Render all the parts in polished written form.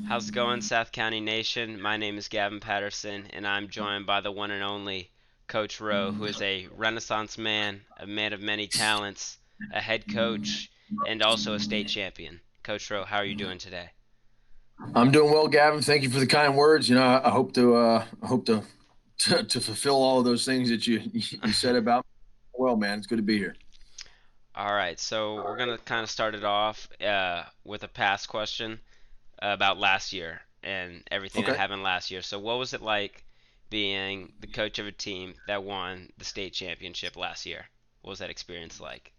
How's it going, South County Nation? My name is Gavin Patterson, and I'm joined by the one and only Coach Rowe, who is a Renaissance man, a man of many talents, a head coach, and also a state champion. Coach Rowe, how are you doing today? I'm doing well, Gavin. Thank you for the kind words. I hope to fulfill all of those things that you said about me. Well, man, it's good to be here. All right, so we're gonna kind of start it off with a past question about last year and everything that Okay. happened last year. So, what was it like being the coach of a team that won the state championship last year? What was that experience like?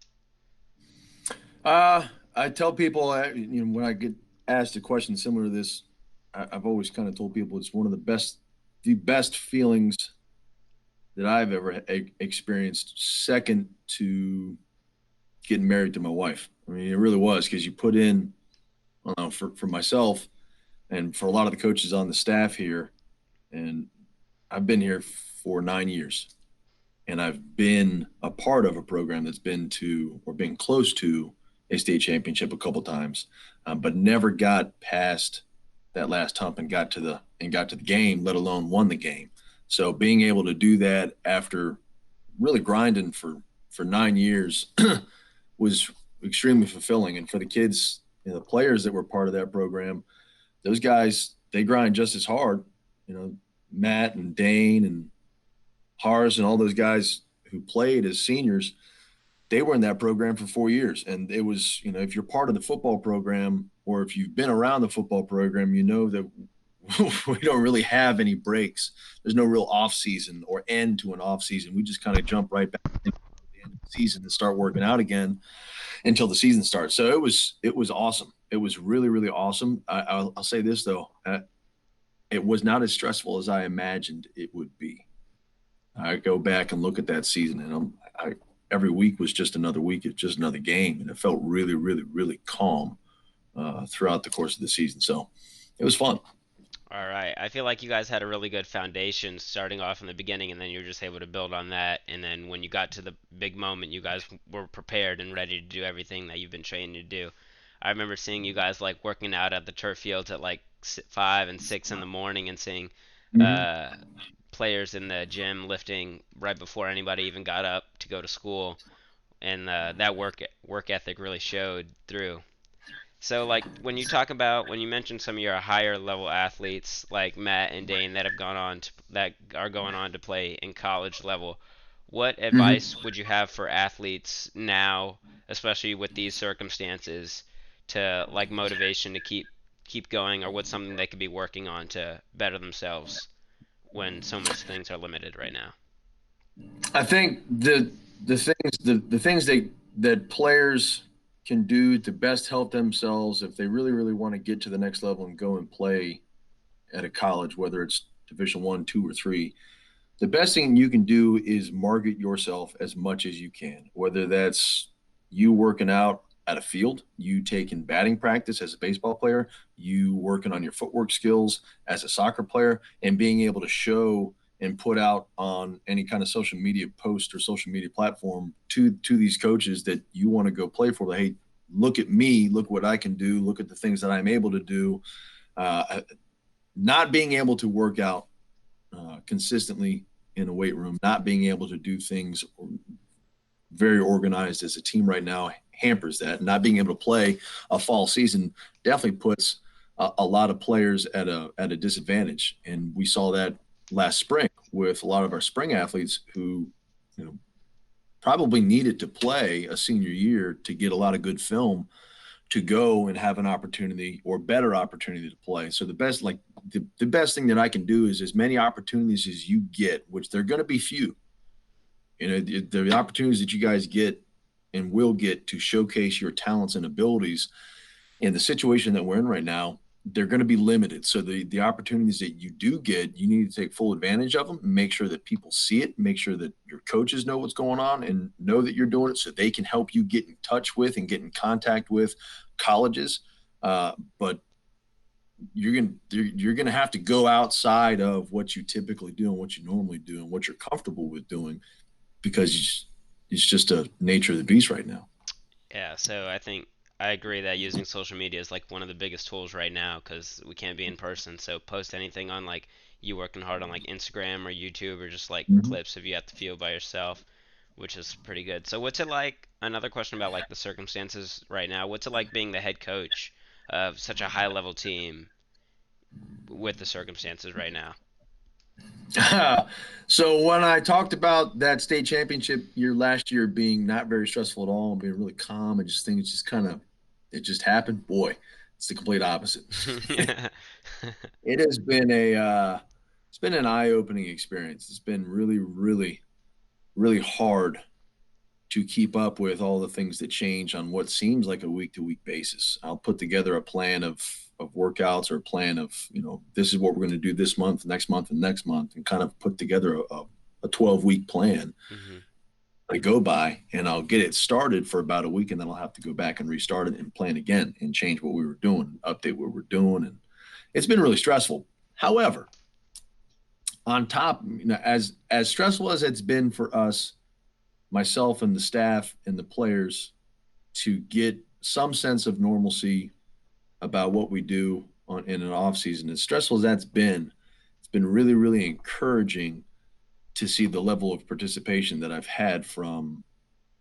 I tell people, when I get asked a question similar to this, I've always kind of told people it's one of the best feelings that I've ever experienced, second to getting married to my wife. I mean, it really was because you put in, for myself and for a lot of the coaches on the staff here, and I've been here for 9 years, and I've been a part of a program that's been to or been close to a state championship a couple times, but never got past that last hump and got to the game, let alone won the game. So being able to do that after really grinding for 9 years was extremely fulfilling. And for the kids, the players that were part of that program, those guys they grind just as hard. You know, Matt and Dane and Hars and all those guys who played as seniors, they were in that program for 4 years. And it was, if you're part of the football program or if you've been around the football program, you know that we don't really have any breaks. There's no real off season or end to an off season. We just kind of jump right back into the end of the season and start working out again until the season starts. So it was awesome. It was really, really awesome. I'll say this though, it was not as stressful as I imagined it would be. I go back and look at that season, and every week was just another week. It's just another game, and it felt really, really, really calm throughout the course of the season. So it was fun. All right. I feel like you guys had a really good foundation starting off in the beginning, and then you were just able to build on that. And then when you got to the big moment, you guys were prepared and ready to do everything that you've been trained to do. I remember seeing you guys like working out at the turf fields at like 5 and 6 in the morning, and seeing Mm-hmm. uh, players in the gym lifting right before anybody even got up to go to school, and that work ethic really showed through. So like when you mention some of your higher level athletes like Matt and Dane that are going on to play in college level, what Mm-hmm. advice would you have for athletes now, especially with these circumstances, to like motivation to keep going, or what's something they could be working on to better themselves when so much things are limited right now? I think the things that players can do to best help themselves if they really, really want to get to the next level and go and play at a college, whether it's Division One, two, or three, the best thing you can do is market yourself as much as you can, whether that's you working out at a field, you taking batting practice as a baseball player, you working on your footwork skills as a soccer player, and being able to show and put out on any kind of social media post or social media platform to these coaches that you want to go play for. Hey, look at me, look what I can do, look at the things that I'm able to do. Not being able to work out consistently in a weight room, not being able to do things very organized as a team right now hampers that. Not being able to play a fall season definitely puts a lot of players at a disadvantage, and we saw that last spring with a lot of our spring athletes who, you know, probably needed to play a senior year to get a lot of good film to go and have an opportunity or better opportunity to play. So the best thing that I can do is as many opportunities as you get, which they're going to be few. The opportunities that you guys get and will get to showcase your talents and abilities in the situation that we're in right now, they're going to be limited. So the opportunities that you do get, you need to take full advantage of them. Make sure that people see it. Make sure that your coaches know what's going on and know that you're doing it, so they can help you get in touch with and get in contact with colleges. But you're gonna have to go outside of what you typically do and what you normally do and what you're comfortable with doing because it's just a nature of the beast right now. Yeah, so I think I agree that using social media is like one of the biggest tools right now because we can't be in person. So post anything on like you working hard on like Instagram or YouTube or just like Mhm. clips if you have to feel by yourself, which is pretty good. So what's it like? Another question about like the circumstances right now. What's it like being the head coach of such a high level team with the circumstances right now? So when I talked about that state championship year last year being not very stressful at all and being really calm and just things just kind of it just happened, boy, it's the complete opposite. It has been a it's been an eye-opening experience. It's been really, really, really hard to keep up with all the things that change on what seems like a week-to-week basis. I'll put together a plan of workouts or a plan of, this is what we're going to do this month, next month, and next month, and kind of put together a 12-week plan Hmm. I go by, and I'll get it started for about a week, and then I'll have to go back and restart it and plan again and change what we were doing, update what we're doing, and it's been really stressful. However, on top, as stressful as it's been for us, myself and the staff and the players, to get some sense of normalcy about what we do in an off season, as stressful as that's been, it's been really, really encouraging to see the level of participation that I've had from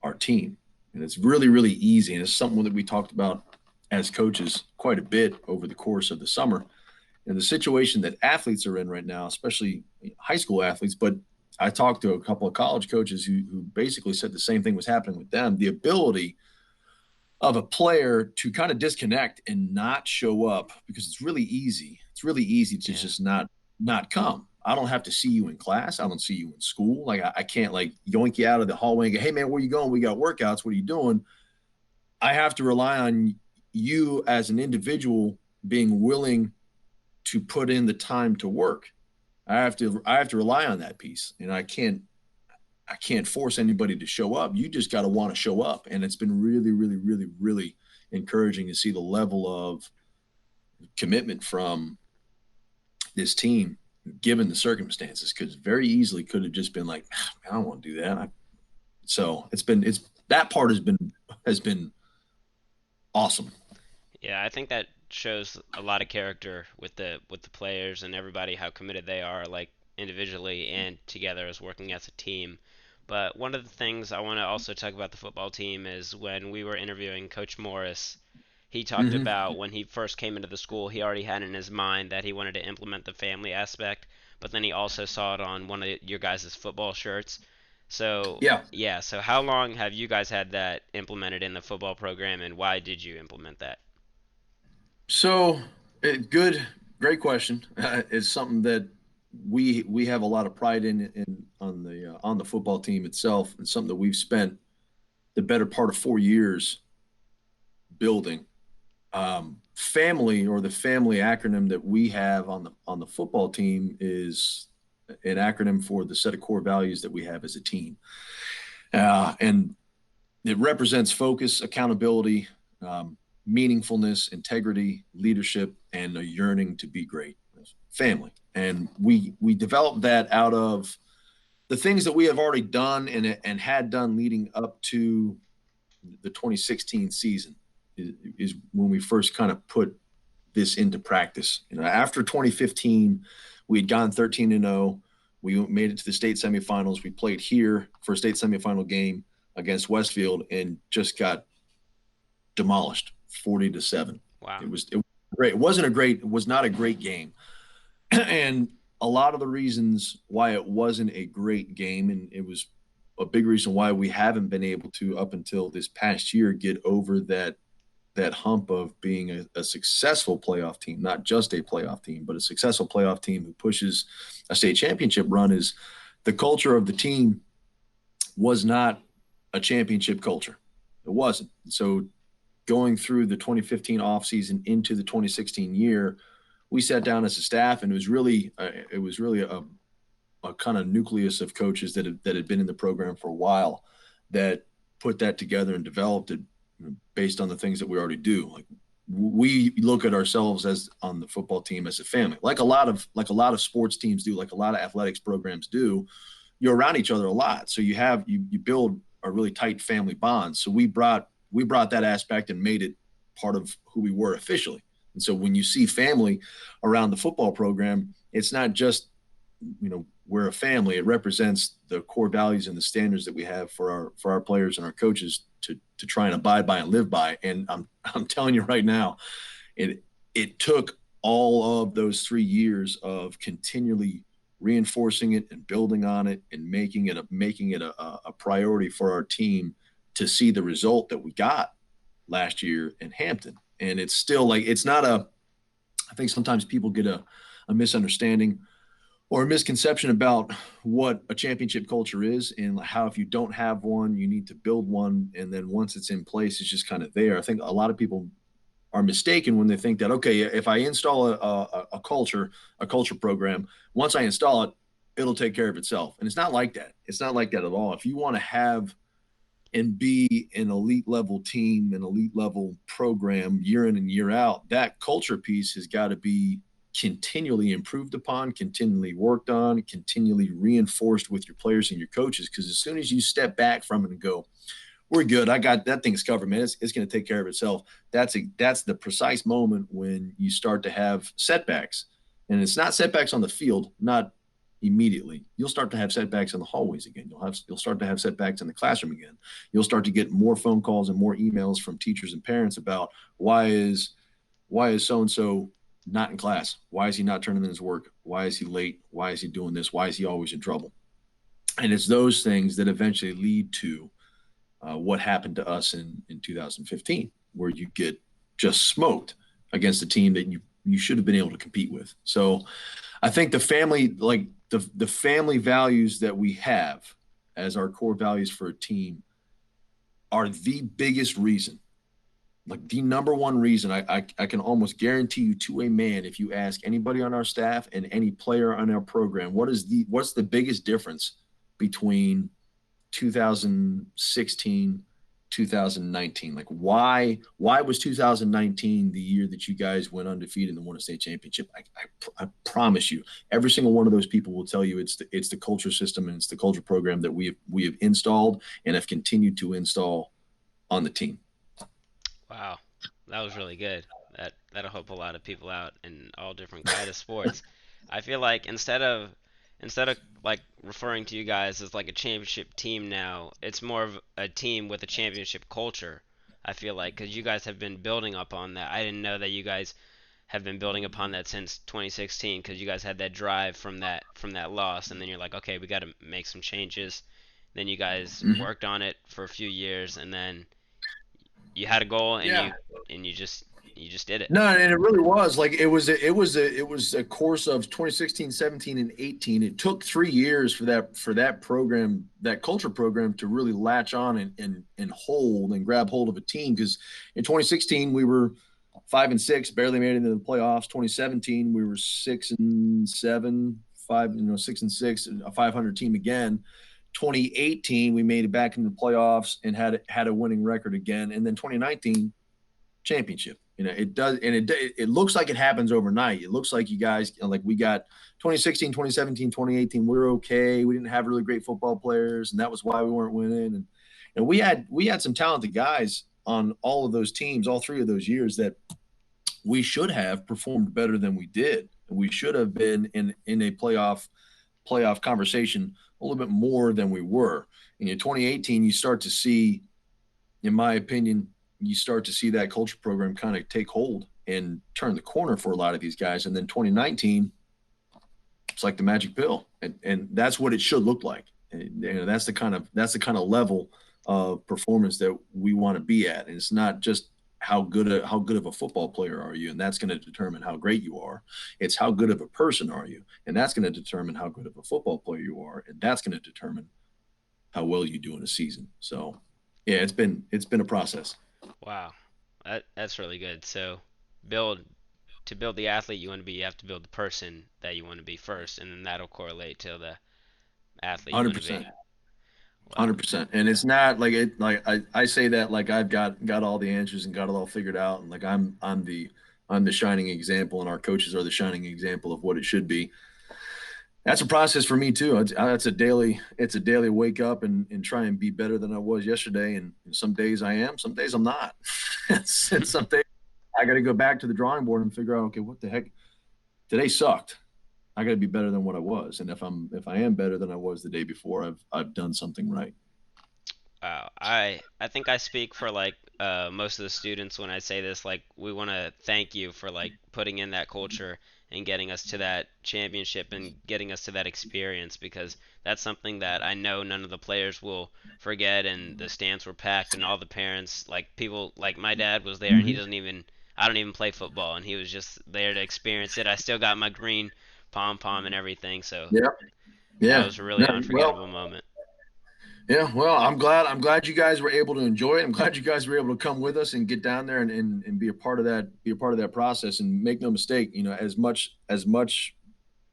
our team. And it's really, really easy. And it's something that we talked about as coaches quite a bit over the course of the summer. And the situation that athletes are in right now, especially high school athletes, but I talked to a couple of college coaches who basically said the same thing was happening with them. The ability of a player to kind of disconnect and not show up because it's really easy. It's really easy to Yeah. just not come. I don't have to see you in class. I don't see you in school. Like I can't like yoink you out of the hallway and go, "Hey man, where you going? We got workouts. What are you doing?" I have to rely on you as an individual being willing to put in the time to work. I have to rely on that piece, and I can't force anybody to show up. You just got to want to show up, and it's been really, really, really, really encouraging to see the level of commitment from this team, given the circumstances. Because very easily could have just been like, I don't want to do that. So it's that part has been awesome. Yeah, I think that shows a lot of character with the players and everybody how committed they are, like individually and together as working as a team. But one of the things I want to also talk about the football team is when we were interviewing Coach Morris, he talked Mm-hmm. about when he first came into the school, he already had in his mind that he wanted to implement the family aspect, but then he also saw it on one of your guys' football shirts. So, Yeah. yeah, so how long have you guys had that implemented in the football program and why did you implement that? So, great question. It's something that we have a lot of pride in on the football team itself, and something that we've spent the better part of 4 years building. Family, or the family acronym that we have on the football team, is an acronym for the set of core values that we have as a team, and it represents focus, accountability, meaningfulness, integrity, leadership, and a yearning to be great. Family, and we developed that out of the things that we have already done and had done leading up to the 2016 season. Is when we first kind of put this into practice. After 2015, we had gone 13-0. We made it to the state semifinals. We played here for a state semifinal game against Westfield and just got demolished 40-7. Wow. It was great. It was not a great game. And a lot of the reasons why it wasn't a great game, and it was a big reason why we haven't been able to, up until this past year, get over that hump of being a successful playoff team, not just a playoff team, but a successful playoff team who pushes a state championship run, is the culture of the team was not a championship culture. It wasn't. So going through the 2015 offseason into the 2016 year, we sat down as a staff, and it was really a kind of nucleus of coaches that had been in the program for a while, that put that together and developed it based on the things that we already do. Like, we look at ourselves as on the football team as a family, like a lot of sports teams do, like a lot of athletics programs do. You're around each other a lot, so you build a really tight family bond. So we brought that aspect and made it part of who we were officially. And so when you see family around the football program, it's not just, we're a family. It represents the core values and the standards that we have for our players and our coaches to try and abide by and live by. And I'm telling you right now, it took all of those 3 years of continually reinforcing it and building on it and making it a priority for our team to see the result that we got last year in Hampton. And it's still like, it's not I think sometimes people get a misunderstanding or a misconception about what a championship culture is and how if you don't have one, you need to build one. And then once it's in place, it's just kind of there. I think a lot of people are mistaken when they think that, okay, if I install a culture program, once I install it, it'll take care of itself. And it's not like that. It's not like that at all. If you want to have and be an elite level team, an elite level program year in and year out, that culture piece has got to be continually improved upon, continually worked on, continually reinforced with your players and your coaches. Because as soon as you step back from it and go, we're good, I got that thing's covered, man, it's going to take care of itself. That's the precise moment when you start to have setbacks. And it's not setbacks on the field, not immediately. You'll start to have setbacks in the hallways again. You'll start to have setbacks in the classroom again. You'll start to get more phone calls and more emails from teachers and parents about why is so and so not in class? Why is he not turning in his work? Why is he late? Why is he doing this? Why is he always in trouble? And it's those things that eventually lead to what happened to us in 2015, where you get just smoked against a team that you should have been able to compete with. So I think the family, like the family values that we have as our core values for a team are the biggest reason, like the number one reason. I can almost guarantee you to a man, if you ask anybody on our staff and any player on our program, what's the biggest difference between 2016, 2019? Like why was 2019 the year that you guys went undefeated and won a state championship? I promise you, every single one of those people will tell you it's the culture system and it's the culture program that we have installed and have continued to install on the team. Wow, that was really good. That'll help a lot of people out in all different kind of sports. I feel like instead of like referring to you guys as like a championship team now, it's more of a team with a championship culture. I feel like because you guys have been building up on that. I didn't know that you guys have been building upon that since 2016 because you guys had that drive from that loss, and then you're like, okay, we got to make some changes. Then you guys Mm-hmm. worked on it for a few years, and then you had a goal, and Yeah. you just did it. No, and it really was like it was a course of 2016, 17, and 18. It took 3 years for that program, that culture program, to really latch on and hold and grab hold of a team. Because in 2016 we were 5-6, barely made it into the playoffs. 2017 we were 6-7, 6-6, a 500 team again. 2018 we made it back into the playoffs and had a winning record again, and then 2019 championship. It does, and it looks like it happens overnight. It looks like you guys, like we got 2016, 2017, 2018. We were okay. We didn't have really great football players, and that was why we weren't winning. And we had some talented guys on all of those teams, all three of those years, that we should have performed better than we did, and we should have been in a playoff conversation a little bit more than we were. And in 2018, you start to see, in my opinion, you start to see that culture program kind of take hold and turn the corner for a lot of these guys. And then 2019, it's like the magic pill, and that's what it should look like. And, that's the kind of level of performance that we want to be at. And it's not just how good of a football player are you, and that's going to determine how great you are. It's how good of a person are you, and that's going to determine how good of a football player you are, and that's going to determine how well you do in a season. So, yeah, it's been a process. Wow, that's really good. So, build to build the athlete you want to be, you have to build the person that you want to be first, and then that'll correlate to the athlete you want to be. 100%. Wow. 100%. And it's not like it, like I say that like I've got all the answers and got it all figured out, and like I'm the shining example, and our coaches are the shining example of what it should be. That's a process for me too. It's a daily wake up and try and be better than I was yesterday. And some days I am, some days I'm not. Some days I got to go back to the drawing board and figure out, okay, what the heck? Today sucked. I got to be better than what I was. And if I am better than I was the day before, I've done something right. Wow, I think I speak for like most of the students when I say this. Like, we want to thank you for like putting in that culture and getting us to that championship and getting us to that experience, because that's something that I know none of the players will forget. And the stands were packed, and all the parents, like people, like my dad was there, and he Mm-hmm. doesn't even, I don't even play football, and he was just there to experience it. I still got my green pom pom and everything, so Yeah. that Yeah. was a really No, well, unforgettable moment. yeah. Well, I'm glad you guys were able to enjoy it. I'm glad you guys were able to come with us and get down there and be a part of that process. And make no mistake, as much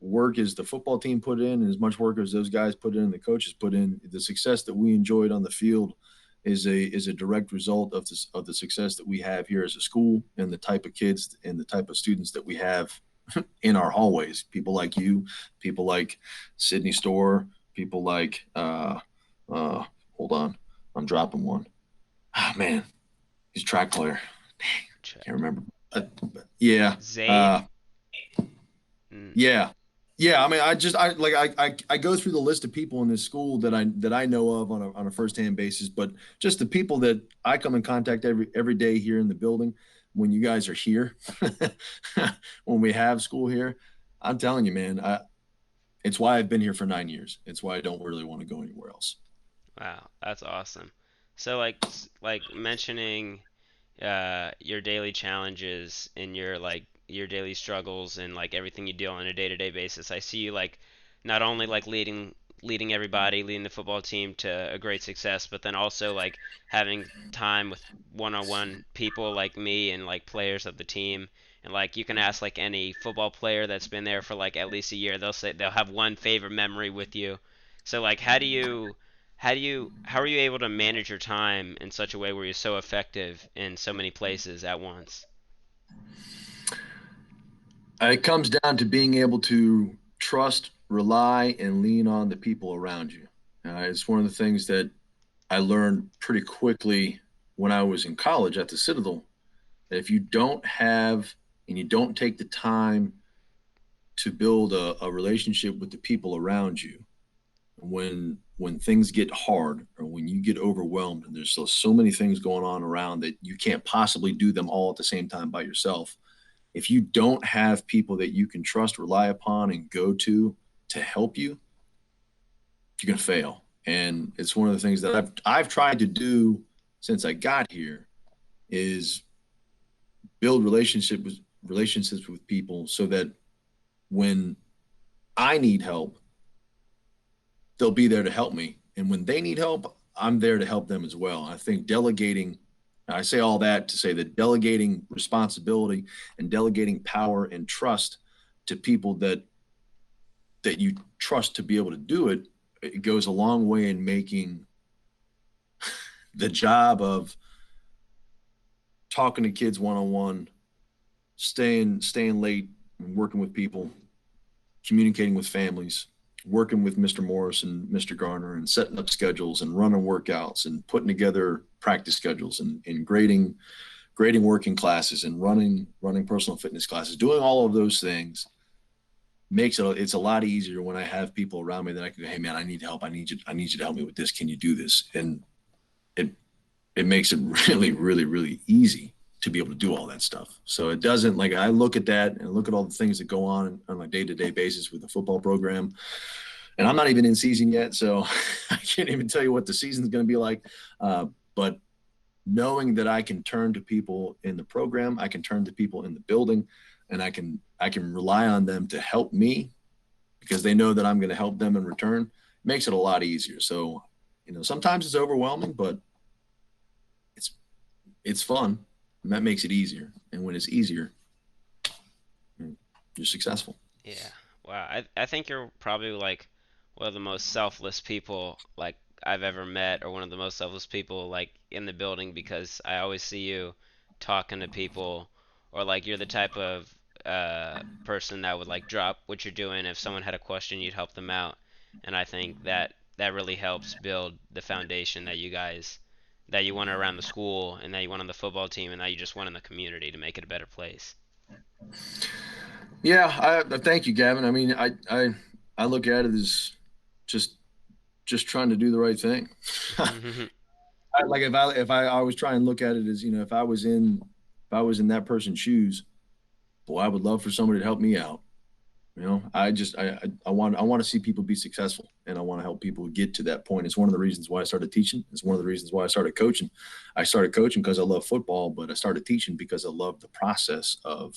work as the football team put in, and as much work as those guys put in, the coaches put in, the success that we enjoyed on the field is a direct result of the success that we have here as a school, and the type of kids and the type of students that we have in our hallways. People like you, people like Sydney Store, people like uh hold on, I'm dropping one. Oh man, he's a track player. Can't remember. Yeah. Zaid? Uh Mm, yeah. Yeah, I mean, I go through the list of people in this school that I know of on a firsthand basis, but just the people that I come in contact every day here in the building when you guys are here, when we have school here, I'm telling you, man, it's why I've been here for 9 years. It's why I don't really want to go anywhere else. wow, that's awesome. So like like mentioning your daily challenges and your like your daily struggles and like everything you deal on a day-to-day basis. I see you like not only like leading everybody, leading the football team to a great success, but then also like having time with one-on-one people like me and like players of the team. And like you can ask like any football player that's been there for like at least a year, they'll say they'll have one favorite memory with you. So like how are you able to manage your time in such a way where you're so effective in so many places at once? It comes down to being able to trust, rely, and lean on the people around you. It's one of the things that I learned pretty quickly when I was in college at the Citadel, that if you don't have and you don't take the time to build a relationship with the people around you, when things get hard or when you get overwhelmed and there's so many things going on around that you can't possibly do them all at the same time by yourself, if you don't have people that you can trust, rely upon, and go to help you, you're going to fail. And it's one of the things that I've tried to do since I got here is build relationships with people so that when I need help, they'll be there to help me. And when they need help, I'm there to help them as well. I think delegating, I say all that to say that delegating responsibility and delegating power and trust to people that you trust to be able to do it, it goes a long way in making the job of talking to kids one on one, staying late, working with people, communicating with families, working with Mr. Morris and Mr. Garner, and setting up schedules and running workouts and putting together practice schedules and grading working classes and running personal fitness classes. Doing all of those things makes it's a lot easier when I have people around me that I can go, hey man, I need help. I need you to help me with this. Can you do this? And it it makes it really, really, really easy to be able to do all that stuff. So it doesn't, like, I look at that and look at all the things that go on a day to day basis with the football program. And I'm not even in season yet. So I can't even tell you what the season's going to be like. But knowing that I can turn to people in the program, I can turn to people in the building, and I can rely on them to help me because they know that I'm going to help them in return, makes it a lot easier. So, sometimes it's overwhelming, but it's it's fun, and that makes it easier. And when it's easier, you're successful. Yeah. Wow. I think you're probably like one of the most selfless people like I've ever met, or one of the most selfless people like in the building, because I always see you talking to people, or like you're the type of person that would like drop what you're doing if someone had a question, you'd help them out. And I think that that really helps build the foundation that you want around the school and that you want on the football team and that you just want in the community to make it a better place? Yeah, thank you, Gavin. I mean, I look at it as just just trying to do the right thing. Like if I was trying to look at it as, if I was in that person's shoes, boy, I would love for somebody to help me out. I want to see people be successful, and I want to help people get to that point. It's one of the reasons why I started teaching. It's one of the reasons why I started coaching. I started coaching because I love football, but I started teaching because I love the process of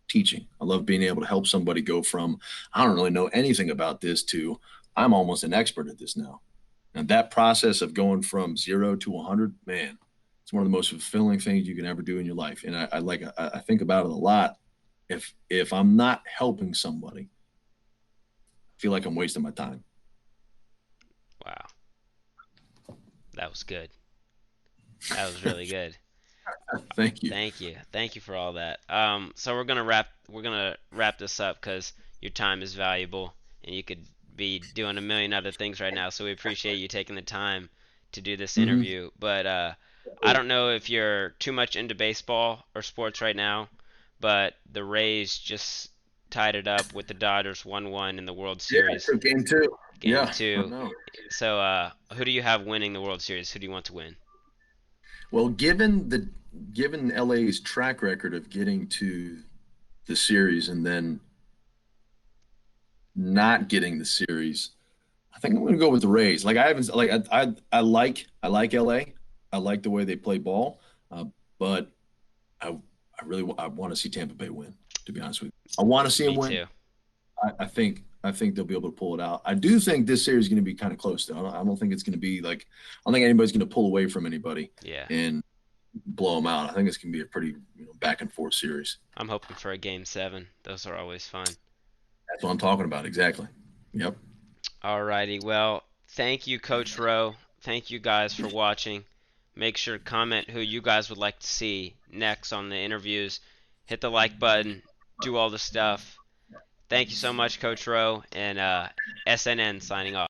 teaching. I love being able to help somebody go from I don't really know anything about this to I'm almost an expert at this now. And that process of going from 0 to 100, man, it's one of the most fulfilling things you can ever do in your life. And I think about it a lot. If I'm not helping somebody, I feel like I'm wasting my time. Wow, that was good. That was really good. Thank you. Thank you for all that. So we're gonna wrap this up because your time is valuable and you could be doing a million other things right now. So we appreciate you taking the time to do this Mm-hmm. interview. But I don't know if you're too much into baseball or sports right now, but the Rays just tied it up with the Dodgers 1-1 in the World Yeah, Series so game two. game Yeah, I two. know. So who do you have winning the World Series? Who do you want to win? Well, given LA's track record of getting to the series and then not getting the series, I think I'm going to go with the Rays. Like I haven't like I like LA. I like the way they play ball, but I really I want to see Tampa Bay win. To be honest with you, I want to see them Me win. too. I think they'll be able to pull it out. I do think this series is going to be kind of close though. I don't think it's going to be like I don't think anybody's going to pull away from anybody Yeah. and blow them out. I think it's going to be a pretty back and forth series. I'm hoping for a game seven. Those are always fun. That's what I'm talking about exactly. Yep. Alrighty, well, thank you, Coach Rowe. Thank you guys for watching. Make sure to comment who you guys would like to see next on the interviews. Hit the like button. Do all the stuff. Thank you so much, Coach Rowe, and SNN signing off.